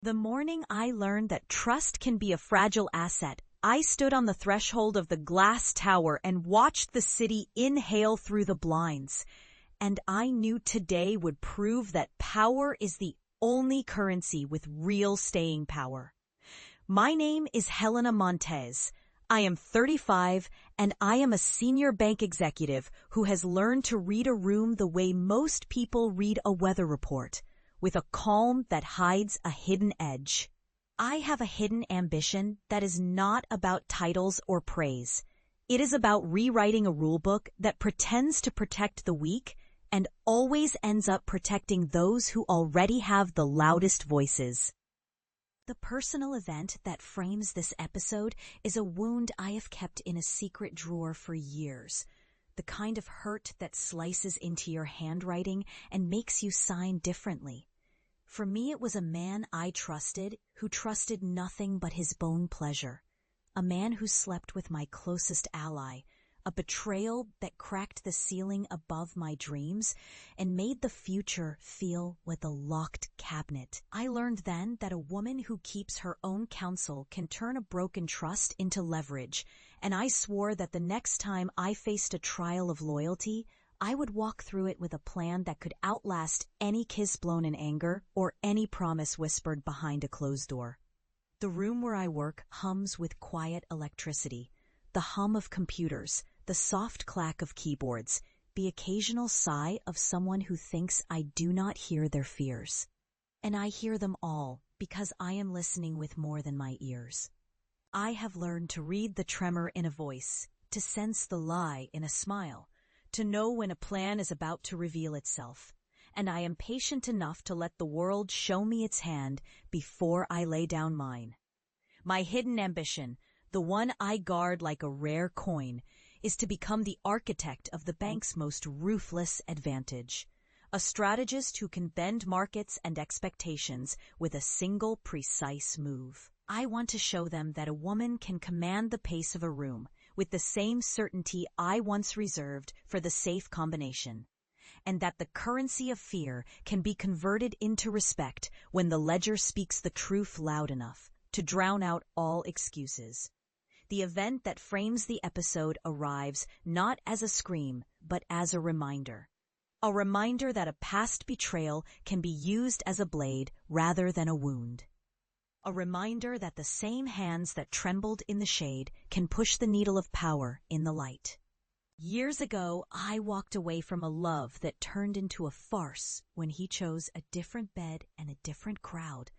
The morning I learned that trust can be a fragile asset, I stood on the threshold of the glass tower and watched the city inhale through the blinds. And I knew today would prove that power is the only currency with real staying power. My name is Helena Montez. I am 35 and I am a senior bank executive who has learned to read a room the way most people read a weather report, with a calm that hides a hidden edge. I have a hidden ambition that is not about titles or praise. It is about rewriting a rulebook that pretends to protect the weak and always ends up protecting those who already have the loudest voices. The personal event that frames this episode is a wound I have kept in a secret drawer for years. The kind of hurt that slices into your handwriting and makes you sign differently. For me, it was a man I trusted who trusted nothing but his own pleasure. A man who slept with my closest ally. A betrayal that cracked the ceiling above my dreams and made the future feel like a locked cabinet. I learned then that a woman who keeps her own counsel can turn a broken trust into leverage, and I swore that the next time I faced a trial of loyalty, I would walk through it with a plan that could outlast any kiss blown in anger or any promise whispered behind a closed door. The room where I work hums with quiet electricity, the hum of computers, the soft clack of keyboards, the occasional sigh of someone who thinks I do not hear their fears. And I hear them all because I am listening with more than my ears. I have learned to read the tremor in a voice, to sense the lie in a smile, to know when a plan is about to reveal itself. And I am patient enough to let the world show me its hand before I lay down mine. My hidden ambition, the one I guard like a rare coin, is to become the architect of the bank's most ruthless advantage. A strategist who can bend markets and expectations with a single precise move. I want to show them that a woman can command the pace of a room with the same certainty I once reserved for the safe combination, and that the currency of fear can be converted into respect when the ledger speaks the truth loud enough to drown out all excuses. The event that frames the episode arrives not as a scream, but as a reminder. A reminder that a past betrayal can be used as a blade rather than a wound. A reminder that the same hands that trembled in the shade can push the needle of power in the light. Years ago, I walked away from a love that turned into a farce when he chose a different bed and a different crowd.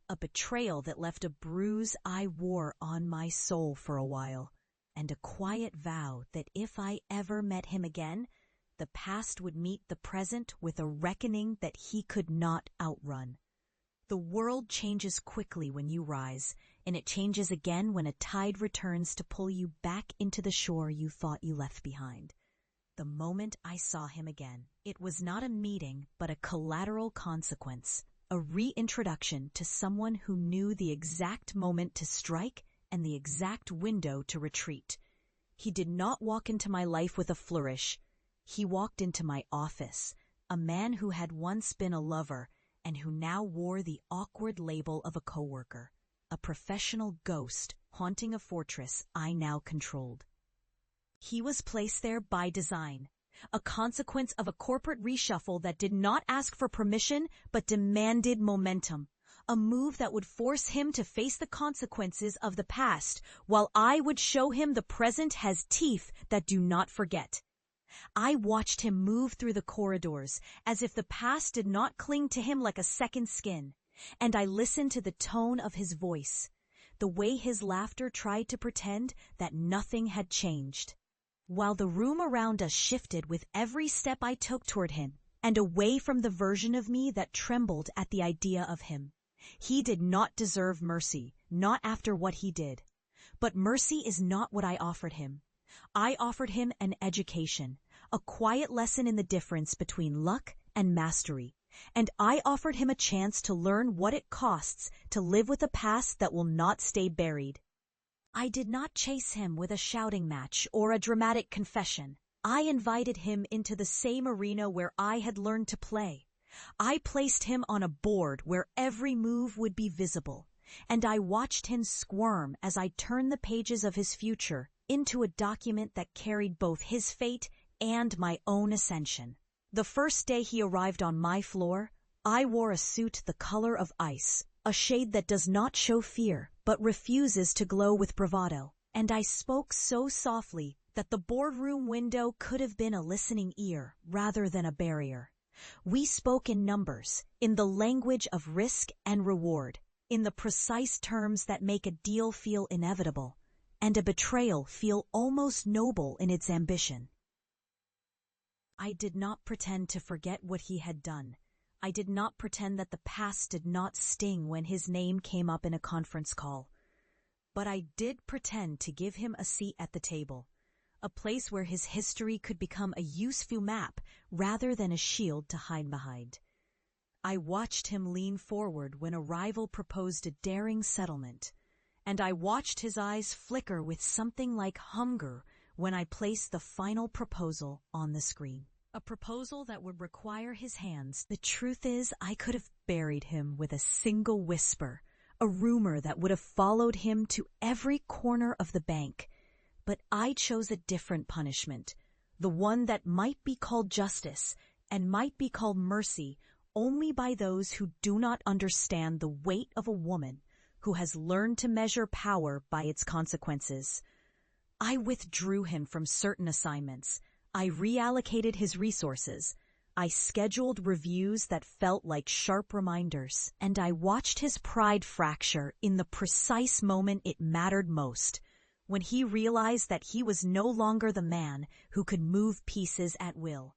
A betrayal that left a bruise I wore on my soul for a while, and a quiet vow that if I ever met him again, the past would meet the present with a reckoning that he could not outrun. The world changes quickly when you rise, and it changes again when a tide returns to pull you back into the shore you thought you left behind. The moment I saw him again, it was not a meeting but a collateral consequence. A reintroduction to someone who knew the exact moment to strike and the exact window to retreat. He did not walk into my life with a flourish. He walked into my office, a man who had once been a lover and who now wore the awkward label of a coworker, a professional ghost haunting a fortress I now controlled. He was placed there by design. A consequence of a corporate reshuffle that did not ask for permission but demanded momentum. A move that would force him to face the consequences of the past, while I would show him the present has teeth that do not forget. I watched him move through the corridors as if the past did not cling to him like a second skin, and I listened to the tone of his voice, the way his laughter tried to pretend that nothing had changed. While the room around us shifted with every step I took toward him, and away from the version of me that trembled at the idea of him. He did not deserve mercy, not after what he did. But mercy is not what I offered him. I offered him an education, a quiet lesson in the difference between luck and mastery, and I offered him a chance to learn what it costs to live with a past that will not stay buried. I did not chase him with a shouting match or a dramatic confession. I invited him into the same arena where I had learned to play. I placed him on a board where every move would be visible, and I watched him squirm as I turned the pages of his future into a document that carried both his fate and my own ascension. The first day he arrived on my floor, I wore a suit the color of ice, a shade that does not show fear but refuses to glow with bravado, and I spoke so softly that the boardroom window could have been a listening ear rather than a barrier. We spoke in numbers, in the language of risk and reward, in the precise terms that make a deal feel inevitable, and a betrayal feel almost noble in its ambition. I did not pretend to forget what he had done. I did not pretend that the past did not sting when his name came up in a conference call. But I did pretend to give him a seat at the table, a place where his history could become a useful map rather than a shield to hide behind. I watched him lean forward when a rival proposed a daring settlement, and I watched his eyes flicker with something like hunger when I placed the final proposal on the screen. A proposal that would require his hands. The truth is, I could have buried him with a single whisper, a rumor that would have followed him to every corner of the bank. But I chose a different punishment, the one that might be called justice and might be called mercy only by those who do not understand the weight of a woman who has learned to measure power by its consequences. I withdrew him from certain assignments. I reallocated his resources. I scheduled reviews that felt like sharp reminders, and I watched his pride fracture in the precise moment it mattered most, when he realized that he was no longer the man who could move pieces at will.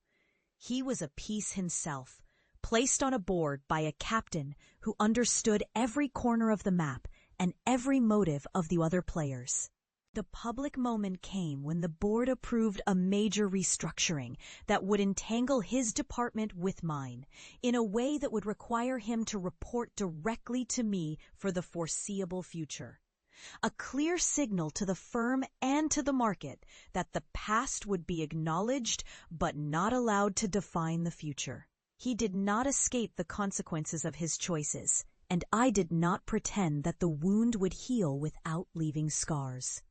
He was a piece himself, placed on a board by a captain who understood every corner of the map and every motive of the other players. The public moment came when the board approved a major restructuring that would entangle his department with mine in a way that would require him to report directly to me for the foreseeable future. A clear signal to the firm and to the market that the past would be acknowledged but not allowed to define the future. He did not escape the consequences of his choices, and I did not pretend that the wound would heal without leaving scars.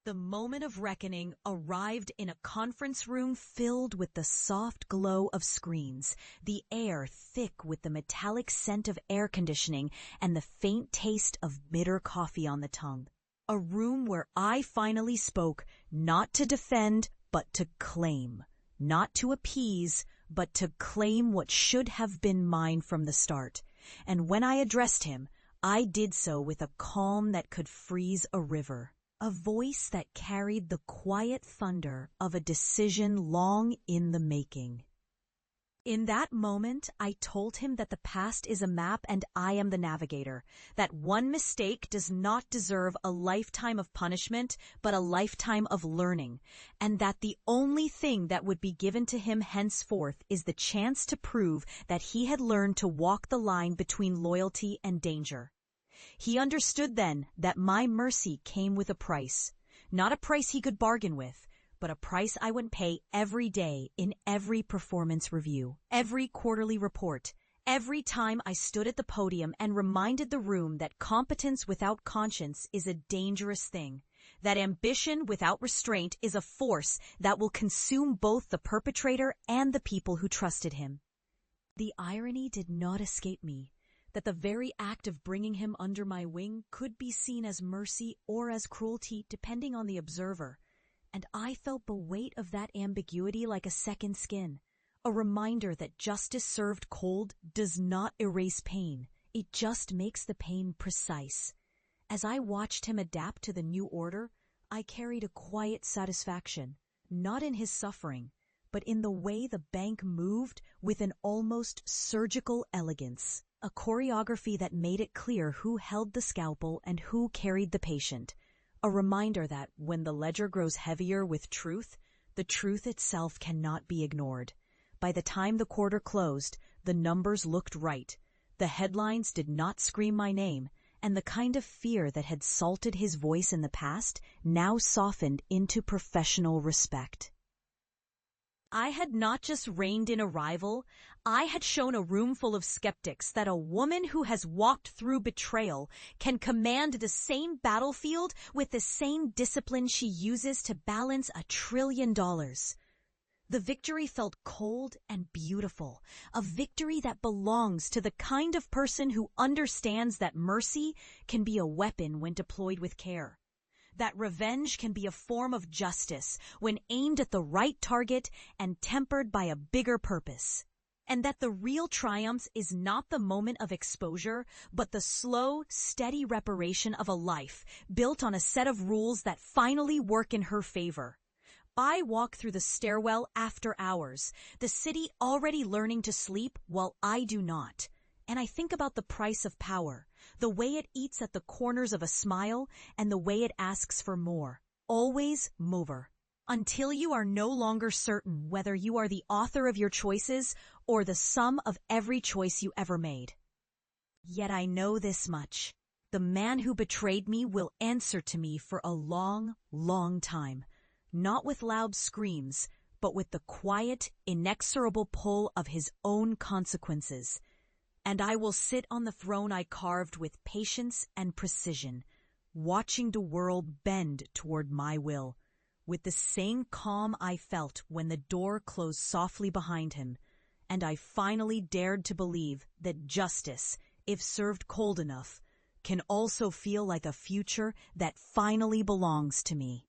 The moment of reckoning arrived in a conference room filled with the soft glow of screens, the air thick with the metallic scent of air conditioning and the faint taste of bitter coffee on the tongue. A room where I finally spoke, not to defend, but to claim, not to appease, but to claim what should have been mine from the start. And when I addressed him, I did so with a calm that could freeze a river. A voice that carried the quiet thunder of a decision long in the making. In that moment, I told him that the past is a map and I am the navigator, that one mistake does not deserve a lifetime of punishment, but a lifetime of learning, and that the only thing that would be given to him henceforth is the chance to prove that he had learned to walk the line between loyalty and danger. He understood then that my mercy came with a price, not a price he could bargain with, but a price I would pay every day in every performance review, every quarterly report, every time I stood at the podium and reminded the room that competence without conscience is a dangerous thing, that ambition without restraint is a force that will consume both the perpetrator and the people who trusted him. The irony did not escape me, that the very act of bringing him under my wing could be seen as mercy or as cruelty depending on the observer, and I felt the weight of that ambiguity like a second skin, a reminder that justice served cold does not erase pain, it just makes the pain precise. As I watched him adapt to the new order, I carried a quiet satisfaction, not in his suffering, but in the way the bank moved with an almost surgical elegance. A choreography that made it clear who held the scalpel and who carried the patient. A reminder that when the ledger grows heavier with truth, the truth itself cannot be ignored. By the time the quarter closed, the numbers looked right. The headlines did not scream my name, and the kind of fear that had salted his voice in the past now softened into professional respect. I had not just reined in a rival, I had shown a room full of skeptics that a woman who has walked through betrayal can command the same battlefield with the same discipline she uses to balance $1 trillion. The victory felt cold and beautiful, a victory that belongs to the kind of person who understands that mercy can be a weapon when deployed with care, that revenge can be a form of justice when aimed at the right target and tempered by a bigger purpose, and that the real triumph is not the moment of exposure, but the slow, steady reparation of a life built on a set of rules that finally work in her favor. I walk through the stairwell after hours, the city already learning to sleep while I do not. And I think about the price of power, the way it eats at the corners of a smile, and the way it asks for more. Always more. Until you are no longer certain whether you are the author of your choices or the sum of every choice you ever made. Yet I know this much. The man who betrayed me will answer to me for a long, long time. Not with loud screams, but with the quiet, inexorable pull of his own consequences. And I will sit on the throne I carved with patience and precision, watching the world bend toward my will, with the same calm I felt when the door closed softly behind him, and I finally dared to believe that justice, if served cold enough, can also feel like a future that finally belongs to me.